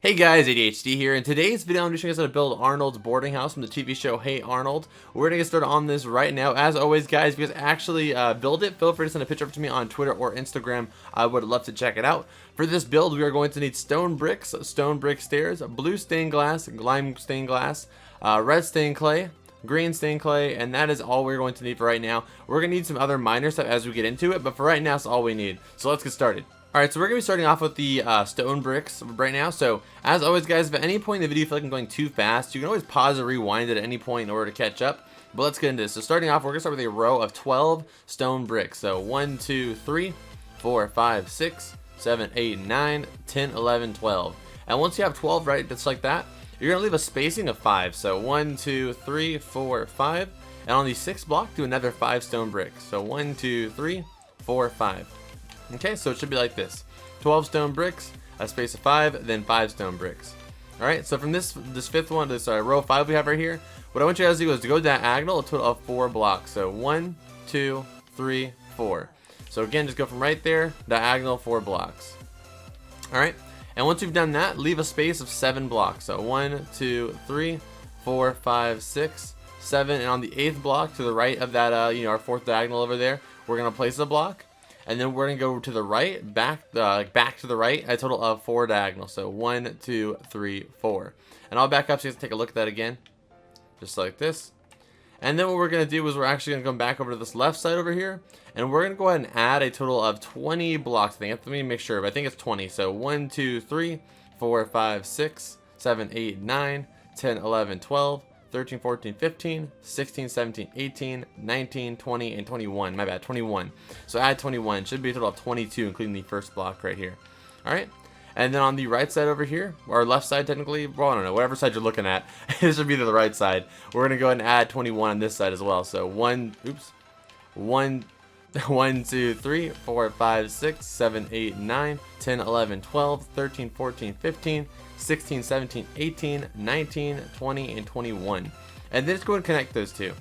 Hey guys, ADHD here. In today's video, I'm just showing you guys how to build Arnold's boarding house from the TV show Hey Arnold. We're gonna get started on this right now. As always, guys, if you guys actually build it, feel free to send a picture up to me on Twitter or Instagram. I would love to check it out. For this build, we are going to need stone bricks, stone brick stairs, blue stained glass, lime stained glass, red stained clay, green stained clay, and that is all we're going to need for right now. We're gonna need some other minor stuff as we get into it, but for right now, that's all we need. So let's get started. Alright, so we're going to be starting off with the stone bricks right now. So, as always, guys, if at any point in the video you feel like I'm going too fast, you can always pause or rewind it at any point in order to catch up. But let's get into this. So, starting off, we're going to start with a row of 12 stone bricks. So, 1, 2, 3, 4, 5, 6, 7, 8, 9, 10, 11, 12. And once you have 12, right, just like that, you're going to leave a spacing of 5. So, 1, 2, 3, 4, 5. And on the 6th block, do another 5 stone bricks. So, 1, 2, 3, 4, 5. Okay, so it should be like this: 12 stone bricks, a space of 5, then 5 stone bricks. Alright, so from this fifth one, this row 5 we have right here, what I want you guys to do is to go diagonal a total of 4 blocks. So 1, 2, 3, 4. So again, just go from right there, diagonal 4 blocks. Alright, and once you've done that, leave a space of 7 blocks. So 1, 2, 3, 4, 5, 6, 7, and on the 8th block to the right of that, our 4th diagonal over there, we're going to place a block. And then we're going to go to the right, back to the right, a total of 4 diagonals. So 1, 2, 3, 4. And I'll back up so you can take a look at that again. Just like this. And then what we're going to do is we're actually going to come back over to this left side over here. And we're going to go ahead and add a total of 20 blocks. Let me make sure, but I think it's 20. So 1, 2, 3, 4, 5, 6, 7, 8, 9, 10, 11, 12. 13, 14, 15, 16, 17, 18, 19, 20, and 21. My bad, 21. So add 21. Should be a total of 22, including the first block right here. Alright? And then on the right side over here, or left side technically, well, I don't know, whatever side you're looking at, this should be to the right side. We're going to go ahead and add 21 on this side as well. So 1, 2, 3, 4, 5, 6, 7, 8, 9, 10, 11, 12, 13, 14, 15, 16, 17, 18, 19, 20, and 21. And then just go and connect those two.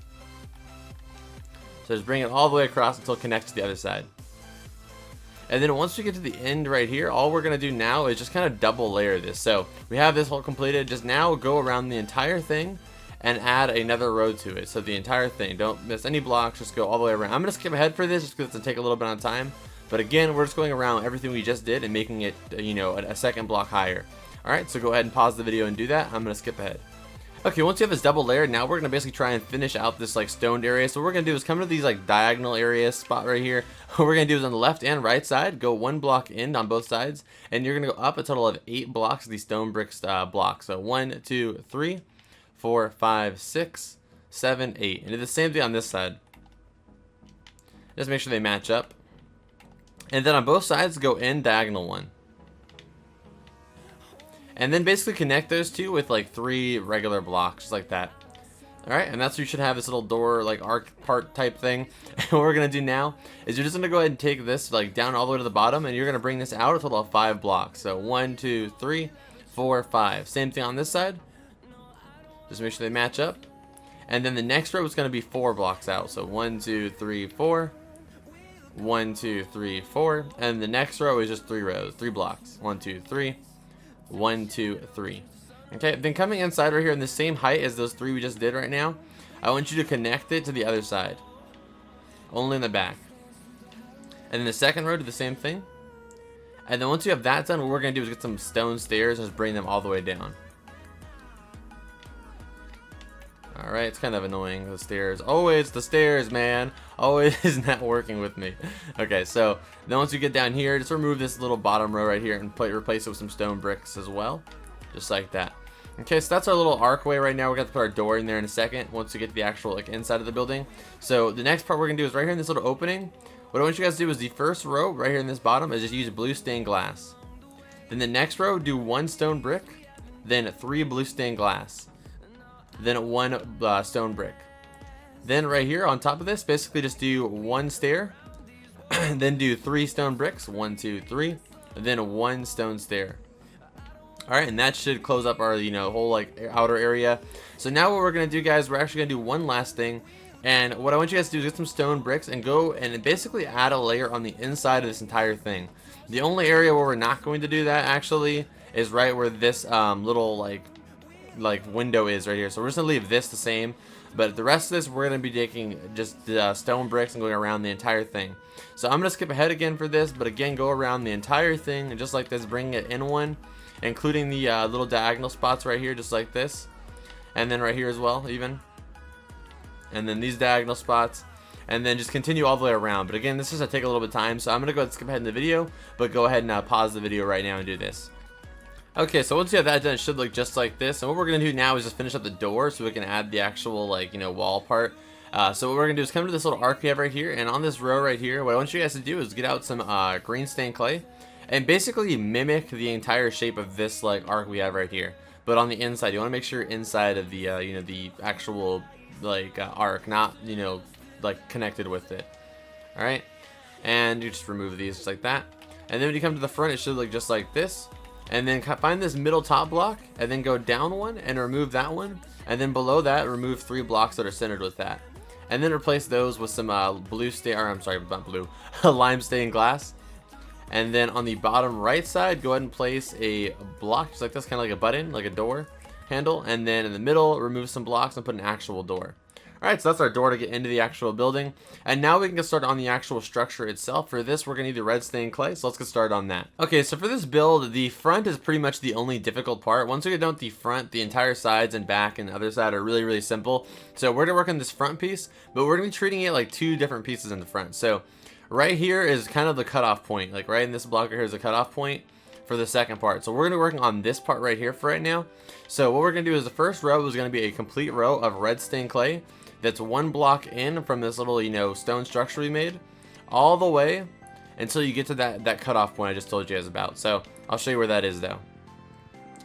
So just bring it all the way across until it connects to the other side. And then once we get to the end right here, all we're going to do now is just kind of double layer this. So we have this all completed. Just now go around the entire thing and add another row to it. So the entire thing, don't miss any blocks, just go all the way around. I'm going to skip ahead for this just because it's going to take a little bit of time. But again, we're just going around everything we just did and making it, a second block higher. Alright, so go ahead and pause the video and do that. I'm going to skip ahead. Okay, once you have this double layer, now we're going to basically try and finish out this stoned area. So what we're going to do is come to these diagonal areas spot right here. What we're going to do is on the left and right side, go 1 block in on both sides. And you're going to go up a total of 8 blocks of these stone bricks blocks. So 1, 2, 3, 4, 5, 6, 7, 8. And do the same thing on this side. Just make sure they match up. And then on both sides, go in diagonal 1. And then basically connect those two with 3 regular blocks, just like that. Alright, and that's where you should have this little door, arc part type thing. And what we're going to do now is you're just going to go ahead and take this down all the way to the bottom, and you're going to bring this out a total of 5 blocks. So 1, 2, 3, 4, 5. Same thing on this side. Just make sure they match up. And then the next row is going to be 4 blocks out. So 1, 2, 3, 4. 1, 2, 3, 4. And the next row is just 3 blocks. 1, 2, 3. 1, 2, 3. Okay, then coming inside right here in the same height as those 3 we just did right now, I want you to connect it to the other side. Only in the back. And then the second row, do the same thing. And then once you have that done, what we're going to do is get some stone stairs and just bring them all the way down. Alright, it's kind of annoying, the stairs. Always the stairs, man. Always not working with me. Okay, so then once you get down here, just remove this little bottom row right here and replace it with some stone bricks as well. Just like that. Okay, so that's our little archway right now. We're going to put our door in there in a second once we get to the actual inside of the building. So the next part we're going to do is right here in this little opening. What I want you guys to do is the first row right here in this bottom is just use blue stained glass. Then the next row, do 1 stone brick, then 3 blue stained glass. Then 1 stone brick. Then right here on top of this, basically just do 1 stair. Then do 3 stone bricks. 1, 2, 3. And then 1 stone stair. Alright, and that should close up our, whole outer area. So now what we're going to do, guys, we're actually going to do one last thing. And what I want you guys to do is get some stone bricks and go and basically add a layer on the inside of this entire thing. The only area where we're not going to do that actually is right where this little like window is right here. So we're just gonna leave this the same, but the rest of this we're gonna be taking just stone bricks and going around the entire thing. So I'm gonna skip ahead again for this, but again go around the entire thing and just like this, bring it in one, including the little diagonal spots right here, just like this, and then right here as well, even, and then these diagonal spots, and then just continue all the way around. But again, this is gonna take a little bit of time, so I'm gonna go ahead and skip ahead in the video, but go ahead and pause the video right now and do this. Okay, so once you have that done, it should look just like this. And what we're gonna do now is just finish up the door so we can add the actual wall part. So what we're gonna do is come to this little arc we have right here, and on this row right here, what I want you guys to do is get out some green stained clay and basically mimic the entire shape of this arc we have right here. But on the inside, you want to make sure inside of the the actual arc, not connected with it. All right, and you just remove these just like that. And then when you come to the front, it should look just like this. And then find this middle top block, and then go down one and remove that one, and then below that remove 3 blocks that are centered with that, and then replace those with some blue stain, or I'm sorry, not blue, lime stained glass. And then on the bottom right side, go ahead and place a block just like this, kind of like a button, like a door handle, and then in the middle remove some blocks and put an actual door. Alright, so that's our door to get into the actual building. And now we can get started on the actual structure itself. For this, we're going to need the red stained clay, so let's get started on that. Okay, so for this build, the front is pretty much the only difficult part. Once we get done with the front, the entire sides and back and the other side are really, really simple. So we're going to work on this front piece, but we're going to be treating it like 2 different pieces in the front. So right here is kind of the cutoff point. Like right in this block right here is the cutoff point for the second part. So we're going to be working on this part right here for right now. So what we're going to do is the first row is going to be a complete row of red stained clay. That's 1 block in from this little, stone structure we made, all the way until you get to that cutoff point I just told you guys about. So I'll show you where that is though.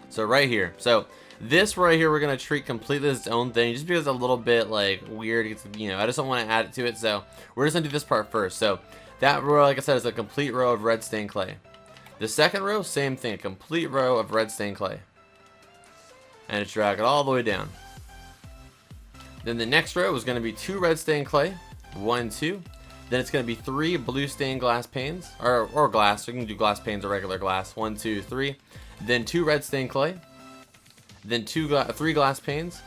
So right here. So this right here we're gonna treat completely as its own thing, just because it's a little bit weird. It's, I just don't want to add it to it. So we're just gonna do this part first. So that row, like I said, is a complete row of red stained clay. The second row, same thing, a complete row of red stained clay, and just drag it all the way down. Then the next row is going to be 2 red stained clay, 1, 2. Then it's going to be 3 blue stained glass panes, or glass. You can do glass panes or regular glass. 1, 2, 3. Then 2 red stained clay. Then 3 glass panes.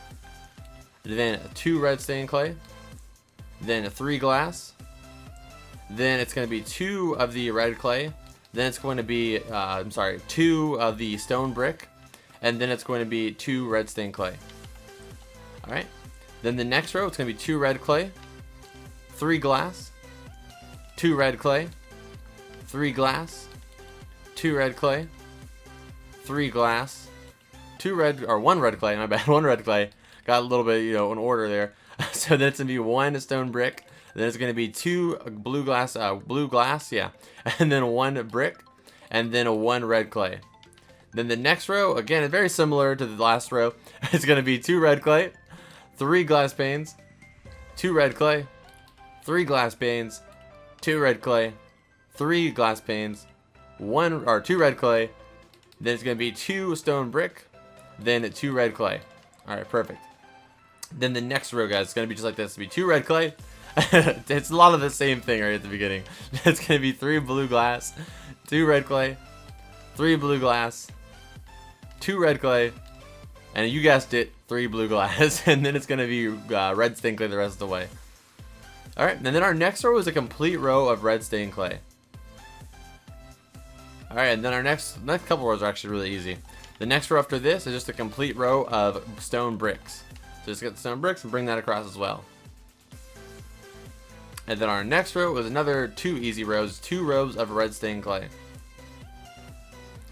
Then 2 red stained clay. Then 3 glass. Then it's going to be 2 of the red clay. Then it's going to be 2 of the stone brick, and then it's going to be 2 red stained clay. All right. Then the next row, it's going to be 2 red clay, 3 glass, 2 red clay, 3 glass, 2 red clay, 3 glass, 1 red clay, my bad, 1 red clay. Got a little bit, in order there. So then it's going to be 1 stone brick, then it's going to be 2 blue glass, yeah, and then 1 brick, and then 1 red clay. Then the next row, again, very similar to the last row, it's going to be 2 red clay, 3 glass panes, 2 red clay, 3 glass panes, 2 red clay, 3 glass panes, 2 red clay. Then it's going to be 2 stone brick, then 2 red clay. All right, perfect. Then the next row, guys, it's going to be just like this. It's going to be 2 red clay. It's a lot of the same thing right at the beginning. It's going to be 3 blue glass, 2 red clay, 3 blue glass, 2 red clay, and you guessed it, 3 blue glass, and then it's going to be red stained clay the rest of the way. Alright, and then our next row is a complete row of red stained clay. Alright, and then our next couple rows are actually really easy. The next row after this is just a complete row of stone bricks. So just get the stone bricks and bring that across as well. And then our next row is another 2 easy rows, 2 rows of red stained clay.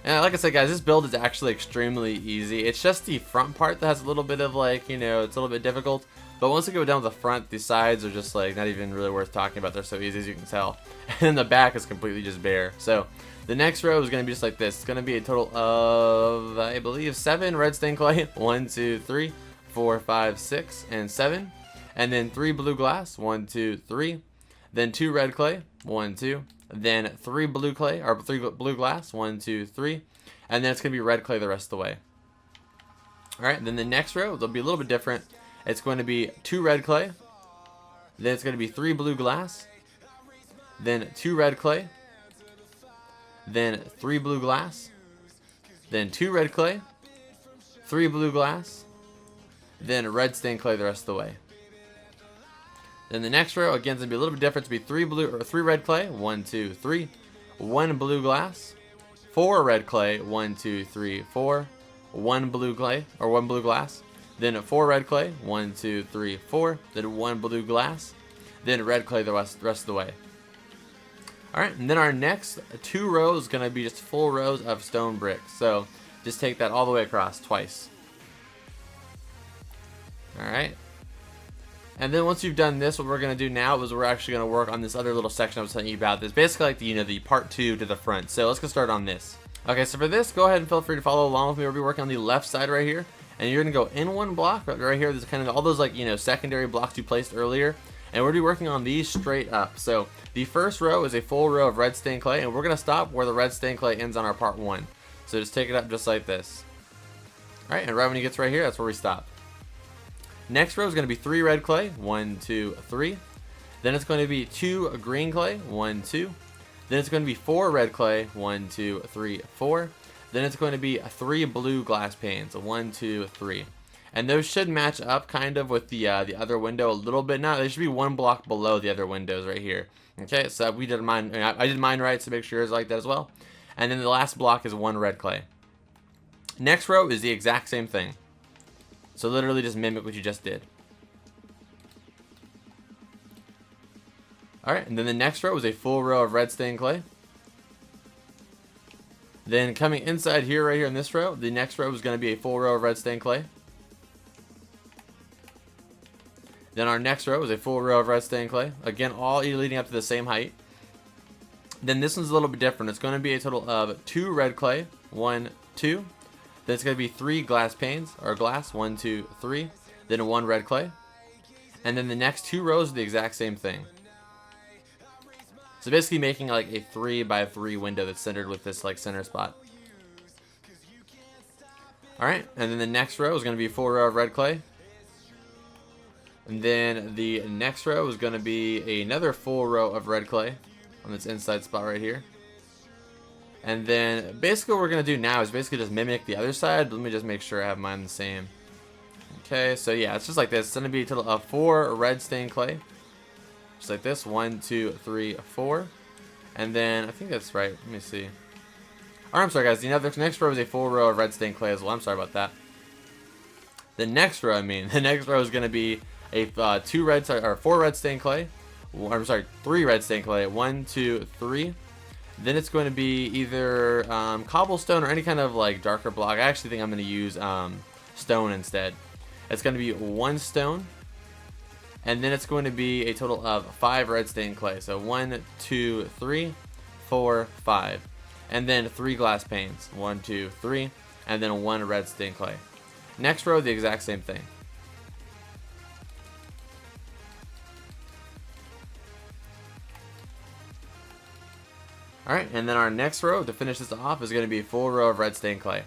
And like I said, guys, this build is actually extremely easy. It's just the front part that has a little bit of it's a little bit difficult. But once we go down the front, the sides are just not even really worth talking about. They're so easy, as you can tell. And then the back is completely just bare. So the next row is going to be just like this. It's going to be a total of, I believe, 7 red stained clay. 1, 2, 3, 4, 5, 6, and 7. And then 3 blue glass. 1, 2, 3. Then 2 red clay. 1, 2. Then 3 blue clay, or 3 blue glass. 1, 2, 3. And then it's going to be red clay the rest of the way. Alright, then the next row, they'll be a little bit different. It's going to be 2 red clay. Then it's going to be 3 blue glass. Then 2 red clay. Then 3 blue glass. then 2 red clay, 3 blue glass, then red stained clay the rest of the way. Then the next row again is gonna be a little bit different. It's gonna be 3 red clay, 1, 2, 3, 1 blue glass, 4 red clay, 1, 2, 3, 4, 1 blue clay or 1 blue glass, then 4 red clay, 1, 2, 3, 4, then 1 blue glass, then red clay the rest of the way. Alright, and then our next 2 rows is going to be just full rows of stone bricks. So just take that all the way across twice. Alright. And then once you've done this, what we're going to do now is we're actually going to work on this other little section I was telling you about. This basically like the part 2 to the front. So let's get started on this. Okay, so for this, go ahead and feel free to follow along with me. We'll be working on the left side right here. And you're going to go in one block right here. There's kind of all those secondary blocks you placed earlier. And we're going to be working on these straight up. So the first row is a full row of red stained clay, and we're going to stop where the red stained clay ends on our part 1. So just take it up just like this. Alright, and right when it gets right here, that's where we stop. Next row is going to be 3 red clay, 1, 2, 3. Then it's going to be 2 green clay, 1, 2. Then it's going to be 4 red clay, 1, 2, 3, 4. Then it's going to be 3 blue glass panes, 1, 2, 3. And those should match up kind of with the other window a little bit now. They should be 1 block below the other windows right here. Okay, so we did mine. I did mine right, so make sure yours like that as well. And then the last block is 1 red clay. Next row is the exact same thing. So literally just mimic what you just did. Alright, and then the next row is a full row of red stained clay. Then coming inside here, right here in this row, the next row is going to be a full row of red stained clay. Then our next row is a full row of red stained clay. Again, all leading up to the same height. Then this one's a little bit different. It's going to be a total of 2 red clay, 1, 2. Then it's going to be 3 glass panes, or glass, 1, 2, 3. Then 1 red clay. And then the next 2 rows are the exact same thing. So basically making like a 3 by 3 window that's centered with this like center spot. Alright, and then the next row is going to be a full row of red clay. And then the next row is going to be another full row of red clay on this inside spot right here. And then basically what we're going to do now is basically just mimic the other side. Let me just make sure I have mine the same. Okay, so yeah, it's just like this. It's going to be a total of 4 red stained clay. Just like this. 1, 2, 3, 4. And then I think that's right. Let me see. Oh, I'm sorry guys. The next row is a full row of red stained clay as well. I'm sorry about that. The next row is going to be a 4 red stained clay. I'm sorry, 3 red stained clay. 1, 2, 3. Then it's going to be either cobblestone or any kind of like darker block. I actually think I'm going to use stone instead. It's going to be 1 stone. And then it's going to be a total of 5 red stained clay. So 1, 2, 3, 4, 5. And then 3 glass panes. 1, 2, 3. And then 1 red stained clay. Next row, the exact same thing. Alright, and then our next row to finish this off is going to be a full row of red stained clay.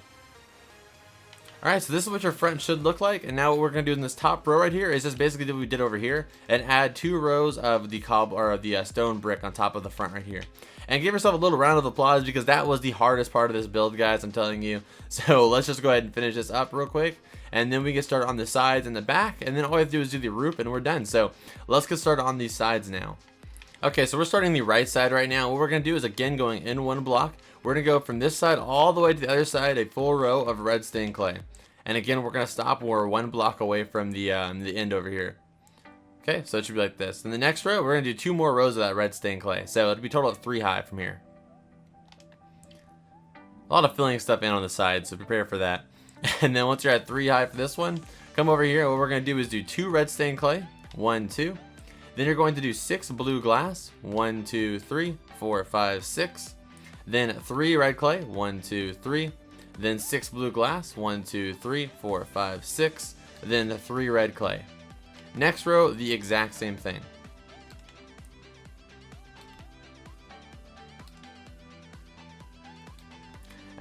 Alright, so this is what your front should look like, and now what we're going to do in this top row right here is just basically do what we did over here, and add 2 rows of the stone brick on top of the front right here. And give yourself a little round of applause because that was the hardest part of this build, guys, I'm telling you. So let's just go ahead and finish this up real quick, and then we get started on the sides and the back, and then all we have to do is do the roof and we're done. So let's get started on these sides now. Okay, so we're starting the right side right now. What we're going to do is, again, going in 1 block, we're going to go from this side all the way to the other side, a full row of red stained clay. And again, we're going to stop when we're 1 block away from the end over here. Okay, so it should be like this. In the next row, we're going to do 2 more rows of that red stained clay. So it'll be a total of 3 high from here. A lot of filling stuff in on the side, so prepare for that. And then once you're at 3 high for this one, come over here. What we're going to do is do 2 red stained clay. 1, 2. Then you're going to do 6 blue glass. 1, 2, 3, 4, 5, 6. Then 3 red clay. 1, 2, 3. Then 6 blue glass. 1, 2, 3, 4, 5, 6. Then 3 red clay. Next row, the exact same thing.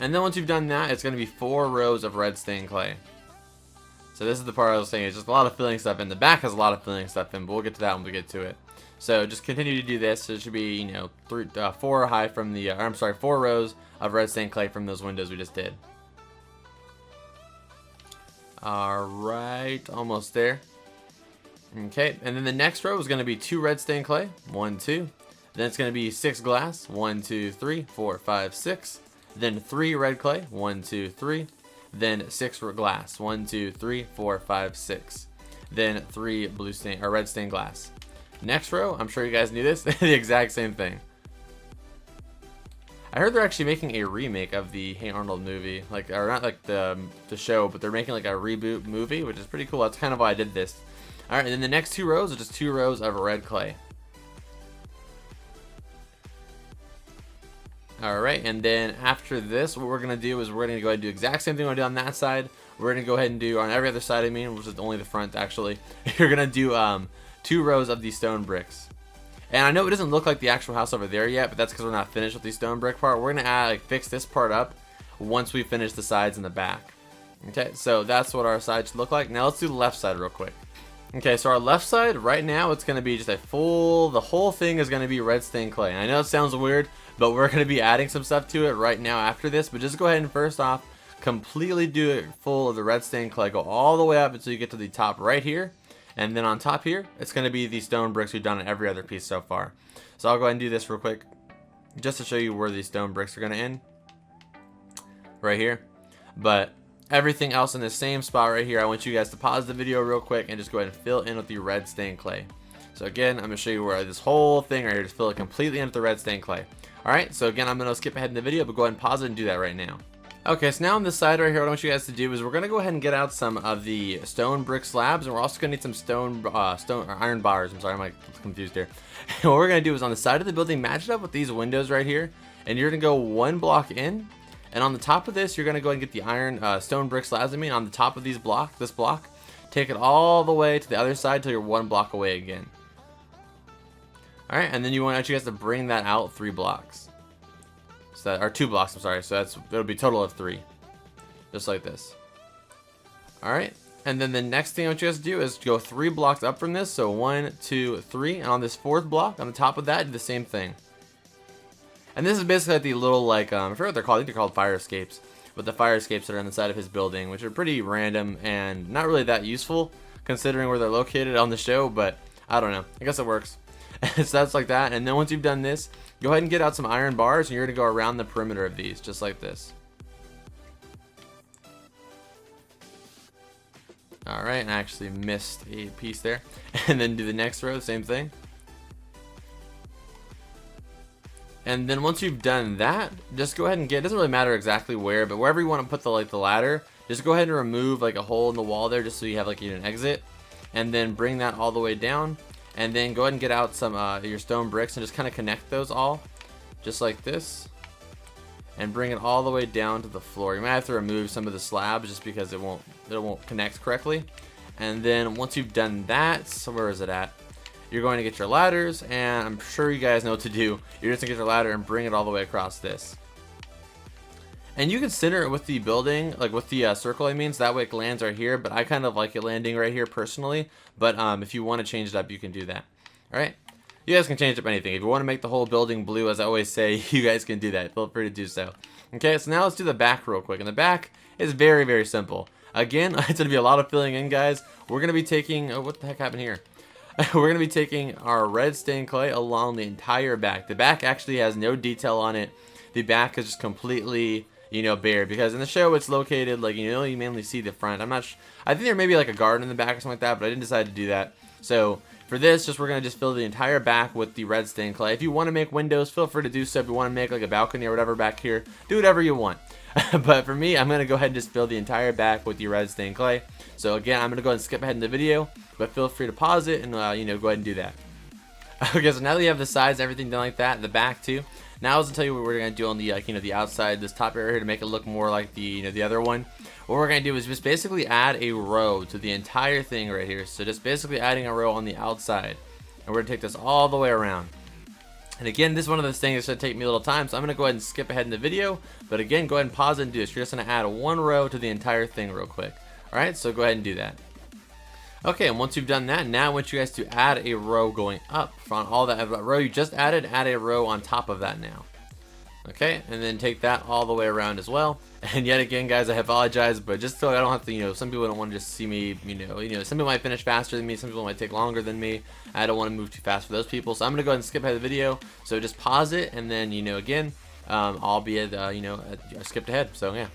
And then once you've done that, it's going to be 4 rows of red stained clay. So this is the part I was saying, it's just a lot of filling stuff in. The back has a lot of filling stuff in, but we'll get to that when we get to it. So just continue to do this. So it should be, 4 high from the, 4 rows of red stained clay from those windows we just did. Alright, almost there. Okay, and then the next row is going to be 2 red stained clay. 1, 2. Then it's going to be 6 glass. 1, 2, 3, 4, 5, 6. Then 3 red clay. 1, 2, 3. Then 6 glass. 1, 2, 3, 4, 5, 6. Then 3 blue stain or red stained glass. Next row, I'm sure you guys knew this, the exact same thing. I heard they're actually making a remake of the Hey Arnold movie, like, or not like the show, but they're making like a reboot movie, which is pretty cool. That's kind of why I did this. All right, and then the next 2 rows are just 2 rows of red clay. All right, and then after this, what we're gonna do is we're gonna go ahead and do the exact same thing we did on that side. We're gonna go ahead and do on every other side, I mean, which is only the front actually. You're gonna do 2 rows of these stone bricks. And I know it doesn't look like the actual house over there yet, but that's because we're not finished with the stone brick part. We're gonna fix this part up once we finish the sides and the back. Okay, so that's what our side should look like. Now let's do the left side real quick. Okay, so our left side right now, it's gonna be just the whole thing is gonna be red stained clay. And I know it sounds weird, but we're gonna be adding some stuff to it right now after this. But just go ahead and first off, completely do it full of the red stained clay. Go all the way up until you get to the top right here. And then on top here, it's going to be the stone bricks we've done on every other piece so far. So I'll go ahead and do this real quick, just to show you where these stone bricks are going to end. Right here. But everything else in the same spot right here, I want you guys to pause the video real quick and just go ahead and fill in with the red stained clay. So again, I'm going to show you where this whole thing right here, just fill it completely in with the red stained clay. Alright, so again, I'm going to skip ahead in the video, but go ahead and pause it and do that right now. Okay, so now on this side right here, what I want you guys to do is we're going to go ahead and get out some of the stone brick slabs, and we're also going to need some stone or iron bars. I'm sorry, I'm like confused here. And what we're going to do is on the side of the building, match it up with these windows right here, and you're going to go 1 block in, and on the top of this, you're going to go ahead and get the iron stone brick slabs, on the top of this block, take it all the way to the other side till you're 1 block away again. Alright, and then you want you guys to bring that out 3 blocks. So or 2 blocks, I'm sorry. So it'll be a total of 3. Just like this. Alright. And then the next thing I want you guys to do is go 3 blocks up from this. So 1, 2, 3. And on this 4th block, on the top of that, do the same thing. And this is basically like the little, I forget what they're called. I think they're called fire escapes. But the fire escapes that are on the side of his building, which are pretty random and not really that useful, considering where they're located on the show. But I don't know. I guess it works. So that's like that. And then once you've done this, go ahead and get out some iron bars, and you're going to go around the perimeter of these, just like this. Alright, I actually missed a piece there. And then do the next row, same thing. And then once you've done that, just go ahead and get, it doesn't really matter exactly where, but wherever you want to put the ladder, just go ahead and remove a hole in the wall there, just so you have an exit. And then bring that all the way down. And then go ahead and get out some your stone bricks and just kind of connect those all, just like this, and bring it all the way down to the floor. You might have to remove some of the slabs just because it won't connect correctly. And then once you've done that, so where is it at? You're going to get your ladders, and I'm sure you guys know what to do. You're just gonna get your ladder and bring it all the way across this. And you can center it with the building, with the circle, so that way it lands right here, but I kind of like it landing right here personally. But if you want to change it up, you can do that. Alright? You guys can change up anything. If you want to make the whole building blue, as I always say, you guys can do that. Feel free to do so. Okay, so now let's do the back real quick. And the back is very, very simple. Again, it's going to be a lot of filling in, guys. We're going to be taking, what the heck happened here? We're going to be taking our red stained clay along the entire back. The back actually has no detail on it. The back is just completely, bare, because in the show it's located you mainly see the front. I'm not I think there may be a garden in the back or something like that, but I didn't decide to do that. So for this, we're gonna just fill the entire back with the red stained clay. If you want to make windows, feel free to do so. If you want to make a balcony or whatever back here, do whatever you want. But for me, I'm gonna go ahead and just fill the entire back with the red stained clay. So again, I'm gonna go ahead and skip ahead in the video, but feel free to pause it and go ahead and do that. Okay, so now that you have the sides, everything done like that, the back too. Now I was gonna tell you what we're gonna do on the the outside, this top area here, to make it look more like the the other one. What we're gonna do is just basically add a row to the entire thing right here. So just basically adding a row on the outside, and we're gonna take this all the way around. And again, this is one of those things that's gonna take me a little time, so I'm gonna go ahead and skip ahead in the video. But again, go ahead and pause it and do this. You're just gonna add 1 row to the entire thing real quick. All right, so go ahead and do that. Okay, and once you've done that, now I want you guys to add a row going up from all that row you just added. Add a row on top of that now. Okay, and then take that all the way around as well. And yet again, guys, I apologize, but just so I don't have to, some people don't want to just see me, some people might finish faster than me, some people might take longer than me. I don't want to move too fast for those people, so I'm gonna go ahead and skip ahead of the video. So just pause it, and then, again, I'll be at, I skipped ahead. So yeah,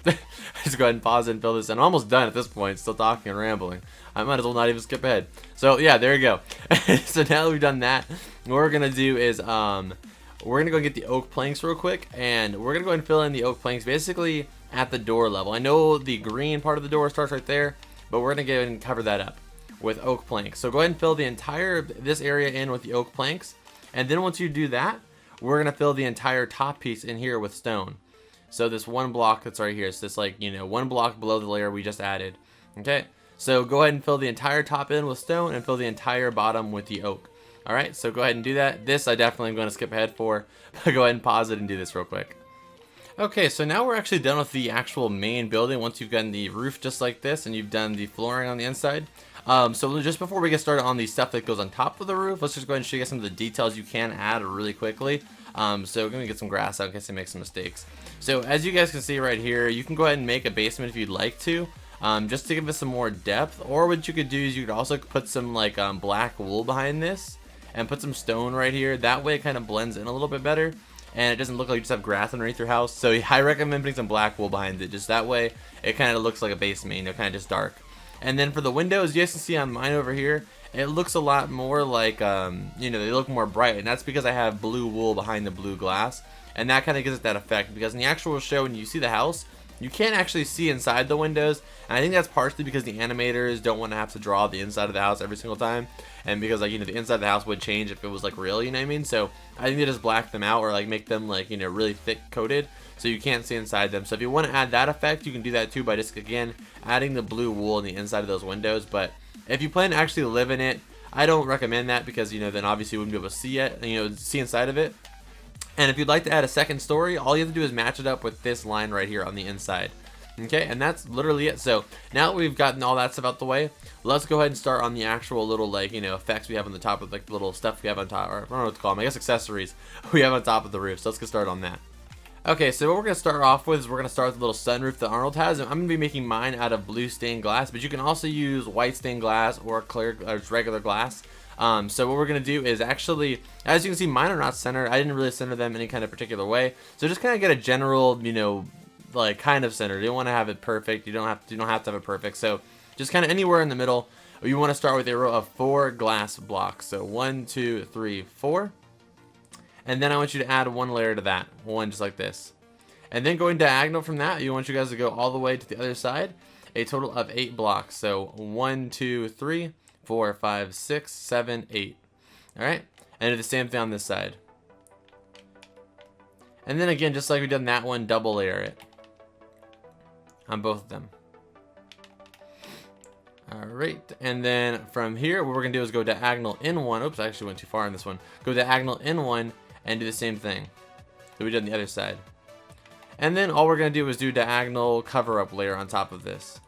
just go ahead and pause it and fill this in. I'm almost done at this point, still talking and rambling. I might as well not even skip ahead. So yeah, there you go. So now that we've done that, what we're gonna do is, we're gonna go get the oak planks real quick, and we're gonna go ahead and fill in the oak planks basically at the door level. I know the green part of the door starts right there, but we're gonna go ahead and cover that up with oak planks. So go ahead and fill the entire this area in with the oak planks, and then once you do that, we're gonna fill the entire top piece in here with stone. So this one block that's right here, it's this like one block below the layer we just added. Okay, so go ahead and fill the entire top in with stone and fill the entire bottom with the oak. Alright, so go ahead and do that. This I definitely am going to skip ahead for, but go ahead and pause it and do this real quick. Okay, so now we're actually done with the actual main building once you've done the roof just like this and you've done the flooring on the inside. So just before we get started on the stuff that goes on top of the roof, let's just go ahead and show you guys some of the details you can add really quickly. So we're going to get some grass out in case I make some mistakes. So as you guys can see right here, you can go ahead and make a basement if you'd like to. Just to give it some more depth, or what you could do is you could also put some like black wool behind this and put some stone right here. That way it kind of blends in a little bit better and it doesn't look like you just have grass underneath your house. So I recommend putting some black wool behind it, just that way it kind of looks like a basement, kind of just dark. And then for the windows, you guys can see on mine over here, it looks a lot more like they look more bright, and that's because I have blue wool behind the blue glass, and that kind of gives it that effect. Because in the actual show, when you see the house, you can't actually see inside the windows, and I think that's partially because the animators don't want to have to draw the inside of the house every single time, and because the inside of the house would change if it was like real, you know what I mean? So I think they just black them out or like make them like really thick coated, so you can't see inside them. So if you want to add that effect, you can do that too by just again adding the blue wool on the inside of those windows. But if you plan to actually live in it, I don't recommend that because then obviously you wouldn't be able to see it, see inside of it. And if you'd like to add a second story, all you have to do is match it up with this line right here on the inside. Okay, and that's literally it. So now that we've gotten all that stuff out the way, let's go ahead and start on the actual little effects we have on the top of the little stuff we have on top, or I don't know what to call them, I guess accessories we have on top of the roof. So let's get started on that. Okay, so what we're going to start off with is we're going to start with the little sunroof that Arnold has. I'm going to be making mine out of blue stained glass, but you can also use white stained glass or clear or regular glass. So what we're going to do is actually, as you can see, mine are not centered. I didn't really center them any kind of particular way. So just kind of get a general, like kind of centered. You don't want to have it perfect. You don't have to have it perfect. So just kind of anywhere in the middle. You want to start with a row of 4 glass blocks. So 1, 2, 3, 4. And then I want you to add one layer to that. One just like this. And then going diagonal from that, you want you guys to go all the way to the other side. A total of 8 blocks. So 1, 2, 3, 4, 5, 6, 7, 8. Alright? And do the same thing on this side. And then again, just like we done that one, double layer it on both of them. Alright, and then from here, what we're going to do is go diagonal in one. Oops, I actually went too far in this one. Go diagonal in one and do the same thing that we did on the other side. And then all we're going to do is do diagonal cover-up layer on top of this.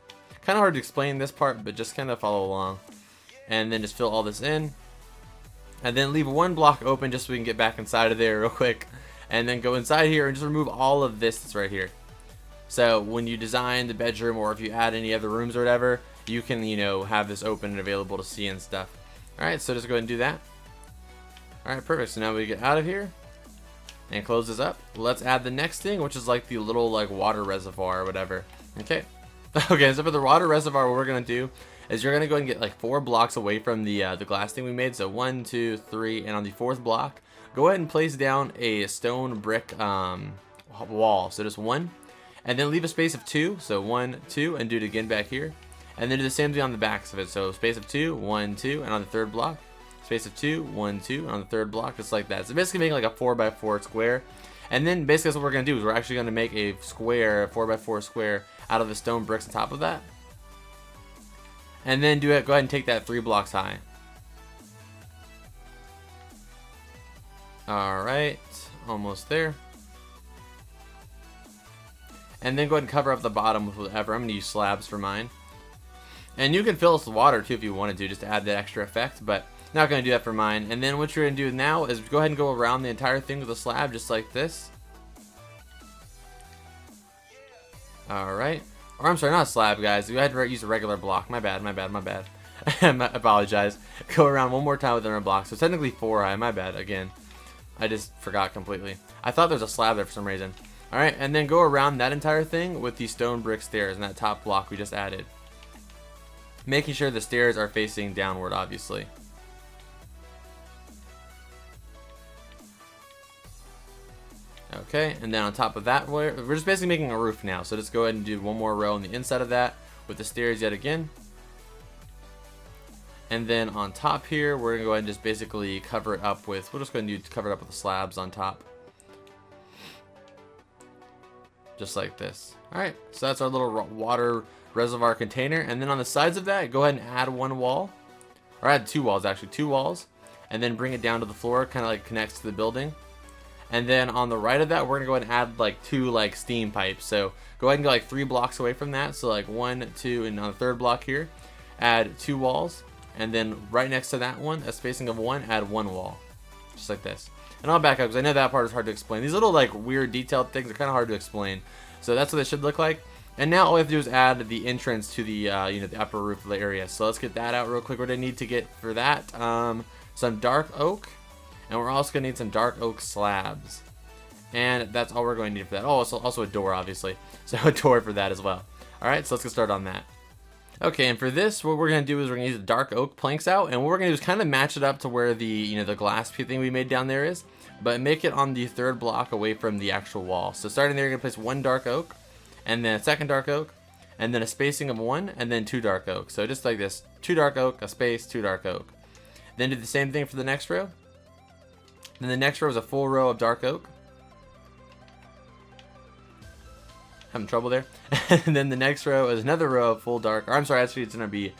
Kind of hard to explain this part, but just kind of follow along. And then just fill all this in. And then leave one block open just so we can get back inside of there real quick. And then go inside here and just remove all of this that's right here. So when you design the bedroom, or if you add any other rooms or whatever, you can, have this open and available to see and stuff. Alright, so just go ahead and do that. Alright, perfect. So now we get out of here and close this up. Let's add the next thing, which is like the little water reservoir or whatever. Okay. Okay, so for the water reservoir, what we're going to do is you're going to go and get 4 blocks away from the glass thing we made. So 1, 2, 3, and on the 4th block, go ahead and place down a stone brick wall. So just 1, and then leave a space of 2. So 1, 2, and do it again back here. And then do the same thing on the backs of it. So space of 2, 1, 2, and on the 3rd block, space of 2, 1, 2, and on the 3rd block, just like that. So basically making like a 4x4 square. And then basically that's what we're going to do is we're actually going to make a square, a 4x4 square out of the stone bricks on top of that. And then go ahead and take that 3 blocks high. Alright, almost there. And then go ahead and cover up the bottom with whatever. I'm going to use slabs for mine. And you can fill this with water too if you wanted to, just to add that extra effect, but not going to do that for mine. And then what you're going to do now is go ahead and go around the entire thing with a slab just like this. Alright. Or I'm sorry, not a slab, guys. We had to use a regular block. My bad, my bad, my bad. I apologize. Go around one more time with our block. So technically 4 high. My bad, again. I just forgot completely. I thought there was a slab there for some reason. Alright, and then go around that entire thing with the stone brick stairs and that top block we just added. Making sure the stairs are facing downward, obviously. Okay, and then on top of that, we're just basically making a roof now. So just go ahead and do one more row on the inside of that with the stairs yet again. And then on top here, we're going to go ahead and just basically cover it up with, we're just going to cover it up with the slabs on top. Just like this. Alright, so that's our little water reservoir container. And then on the sides of that, go ahead and add one wall. Or add 2 walls, actually. 2 walls. And then bring it down to the floor, kind of like connects to the building. And then on the right of that, we're going to go ahead and add like 2 like steam pipes. So go ahead and go like 3 blocks away from that. So like 1, 2, and on the 3rd block here, add 2 walls. And then right next to that one, a spacing of 1, add 1 wall. Just like this. And I'll back up because I know that part is hard to explain. These little like weird detailed things are kind of hard to explain. So that's what they should look like. And now all we have to do is add the entrance to the you know, the upper roof of the area. So let's get that out real quick. What do I need to get for that? Some dark oak. And we're also going to need some dark oak slabs. And that's all we're going to need for that. Oh, also a door, obviously. So a door for that as well. Alright, so let's get started on that. Okay, and for this, what we're going to do is we're going to use the dark oak planks out, and what we're going to do is kind of match it up to where the, you know, the glass thing we made down there is, but make it on the 3rd block away from the actual wall. So starting there, you're going to place 1 dark oak, and then a 2nd dark oak, and then a spacing of 1, and then 2 dark oak. So just like this, 2 dark oak, a space, 2 dark oak. Then do the same thing for the next row. Then the next row is a full row of dark oak. Having trouble there. And then the next row is another row of full dark, or I'm sorry, actually it's going to be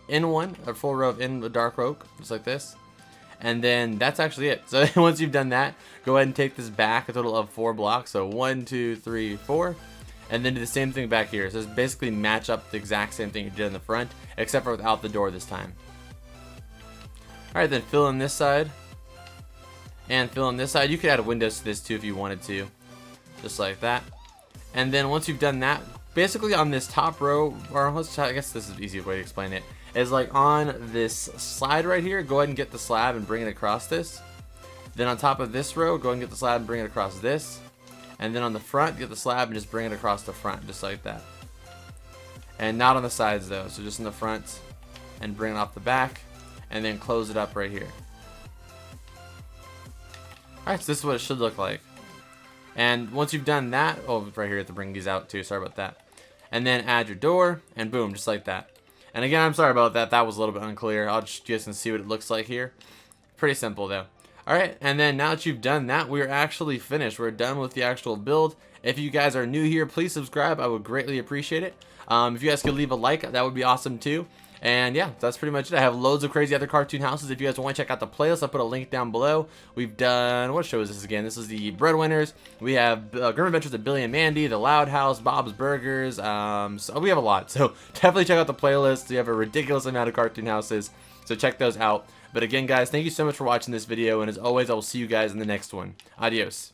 in 1, a full row of in dark oak, just like this. And then that's actually it. So once you've done that, go ahead and take this back a total of 4 blocks. So 1, 2, 3, 4. And then do the same thing back here. So just basically match up the exact same thing you did in the front, except for without the door this time. Alright, then fill in this side. And fill in this side. You could add windows to this too if you wanted to. Just like that. And then once you've done that, basically on this top row, or I guess this is the easiest way to explain it, is like on this slide right here, go ahead and get the slab and bring it across this. Then on top of this row, go ahead and get the slab and bring it across this. And then on the front, get the slab and just bring it across the front, just like that. And not on the sides though, so just in the front, and bring it off the back, and then close it up right here. Alright, so this is what it should look like. And once you've done that, oh, right here, you have to bring these out too, sorry about that. And then add your door, and boom, just like that. And again, I'm sorry about that, that was a little bit unclear. I'll just see what it looks like here. Pretty simple though. Alright, and then now that you've done that, we're actually finished. We're done with the actual build. If you guys are new here, please subscribe. I would greatly appreciate it. If you guys could leave a like, that would be awesome too. And yeah, that's pretty much it. I have loads of crazy other cartoon houses. If you guys want to check out the playlist, I'll put a link down below. We've done, what show is this again? This is the Breadwinners. We have Grim Adventures of Billy and Mandy, The Loud House, Bob's Burgers. So we have a lot. So definitely check out the playlist. We have a ridiculous amount of cartoon houses. So check those out. But again, guys, thank you so much for watching this video. And as always, I will see you guys in the next one. Adios.